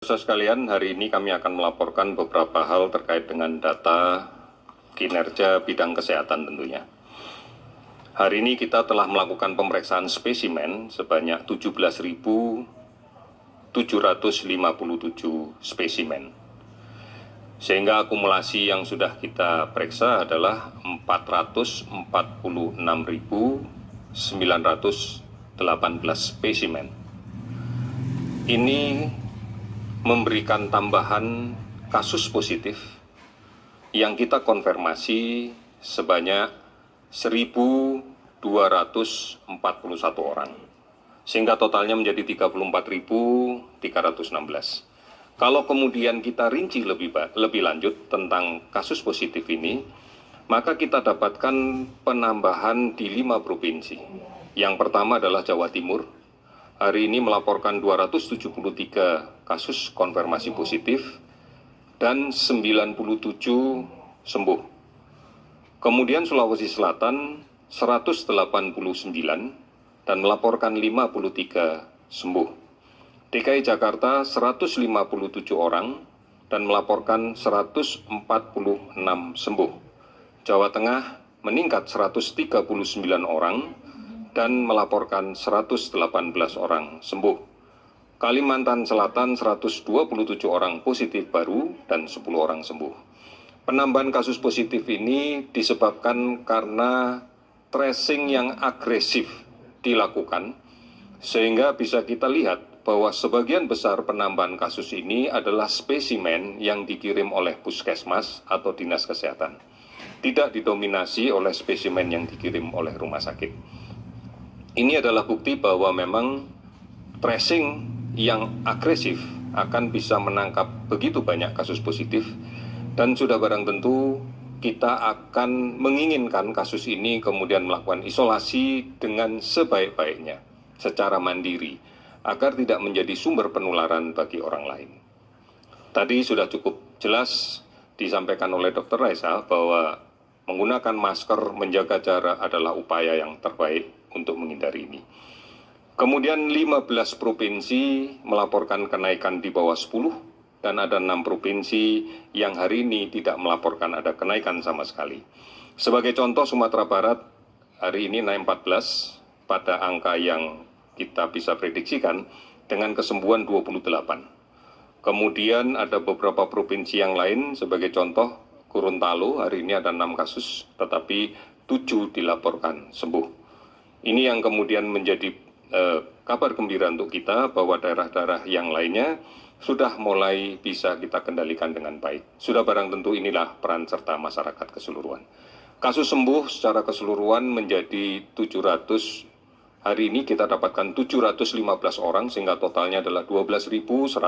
Saudara sekalian, hari ini kami akan melaporkan beberapa hal terkait dengan data kinerja bidang kesehatan tentunya. Hari ini kita telah melakukan pemeriksaan spesimen sebanyak 17.757 spesimen. Sehingga akumulasi yang sudah kita periksa adalah 446.918 spesimen. Ini memberikan tambahan kasus positif yang kita konfirmasi sebanyak 1.241 orang, sehingga totalnya menjadi 34.316. Kalau kemudian kita rinci lebih lanjut tentang kasus positif ini, maka kita dapatkan penambahan di 5 provinsi. Yang pertama adalah Jawa Timur. Hari ini melaporkan 273 kasus konfirmasi positif dan 97 sembuh. Kemudian Sulawesi Selatan 189 dan melaporkan 53 sembuh. DKI Jakarta 157 orang dan melaporkan 146 sembuh. Jawa Tengah meningkat 139 orang dan melaporkan 118 orang sembuh. Kalimantan Selatan 127 orang positif baru dan 10 orang sembuh. Penambahan kasus positif ini disebabkan karena tracing yang agresif dilakukan, sehingga bisa kita lihat bahwa sebagian besar penambahan kasus ini adalah spesimen yang dikirim oleh puskesmas atau dinas kesehatan. Tidak didominasi oleh spesimen yang dikirim oleh rumah sakit. Ini adalah bukti bahwa memang tracing yang agresif akan bisa menangkap begitu banyak kasus positif, dan sudah barang tentu kita akan menginginkan kasus ini kemudian melakukan isolasi dengan sebaik-baiknya secara mandiri agar tidak menjadi sumber penularan bagi orang lain. Tadi sudah cukup jelas disampaikan oleh Dr. Raisa bahwa menggunakan masker, menjaga jarak adalah upaya yang terbaik untuk menghindari ini. Kemudian 15 provinsi melaporkan kenaikan di bawah 10 dan ada 6 provinsi yang hari ini tidak melaporkan ada kenaikan sama sekali. Sebagai contoh, Sumatera Barat hari ini naik 14 pada angka yang kita bisa prediksikan dengan kesembuhan 28. Kemudian ada beberapa provinsi yang lain, sebagai contoh Gorontalo hari ini ada 6 kasus tetapi 7 dilaporkan sembuh. Ini yang kemudian menjadi kabar gembira untuk kita bahwa daerah-daerah yang lainnya sudah mulai bisa kita kendalikan dengan baik. Sudah barang tentu inilah peran serta masyarakat keseluruhan. Kasus sembuh secara keseluruhan menjadi 700, hari ini kita dapatkan 715 orang sehingga totalnya adalah 12.129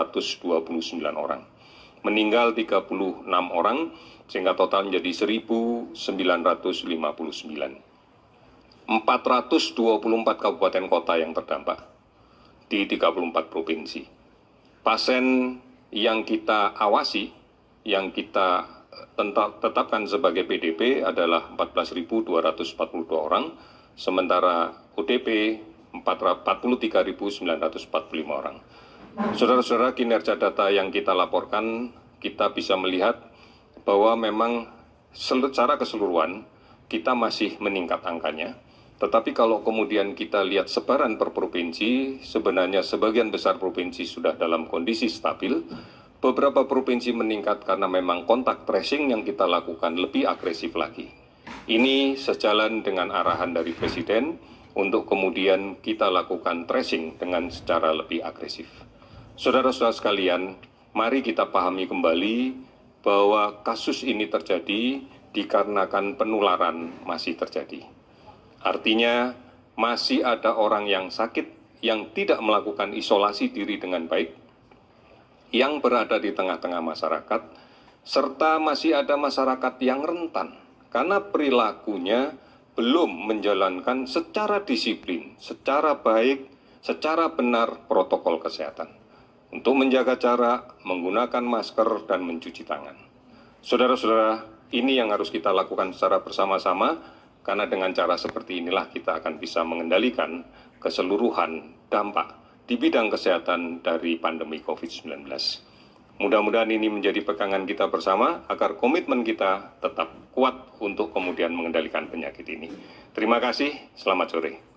orang. Meninggal 36 orang sehingga total menjadi 1.959. 424 kabupaten kota yang terdampak di 34 provinsi. Pasien yang kita awasi, yang kita tetapkan sebagai PDP adalah 14.242 orang, sementara ODP 43.945 orang. Saudara-saudara, kinerja data yang kita laporkan, kita bisa melihat bahwa memang secara keseluruhan kita masih meningkat angkanya. Tetapi kalau kemudian kita lihat sebaran per provinsi, sebenarnya sebagian besar provinsi sudah dalam kondisi stabil. Beberapa provinsi meningkat karena memang kontak tracing yang kita lakukan lebih agresif lagi. Ini sejalan dengan arahan dari Presiden untuk kemudian kita lakukan tracing dengan secara lebih agresif. Saudara-saudara sekalian, mari kita pahami kembali bahwa kasus ini terjadi dikarenakan penularan masih terjadi. Artinya masih ada orang yang sakit yang tidak melakukan isolasi diri dengan baik, yang berada di tengah-tengah masyarakat, serta masih ada masyarakat yang rentan karena perilakunya belum menjalankan secara disiplin, secara baik, secara benar protokol kesehatan untuk menjaga jarak, menggunakan masker, dan mencuci tangan. Saudara-saudara, ini yang harus kita lakukan secara bersama-sama, karena dengan cara seperti inilah kita akan bisa mengendalikan keseluruhan dampak di bidang kesehatan dari pandemi COVID-19. Mudah-mudahan ini menjadi pegangan kita bersama agar komitmen kita tetap kuat untuk kemudian mengendalikan penyakit ini. Terima kasih, selamat sore.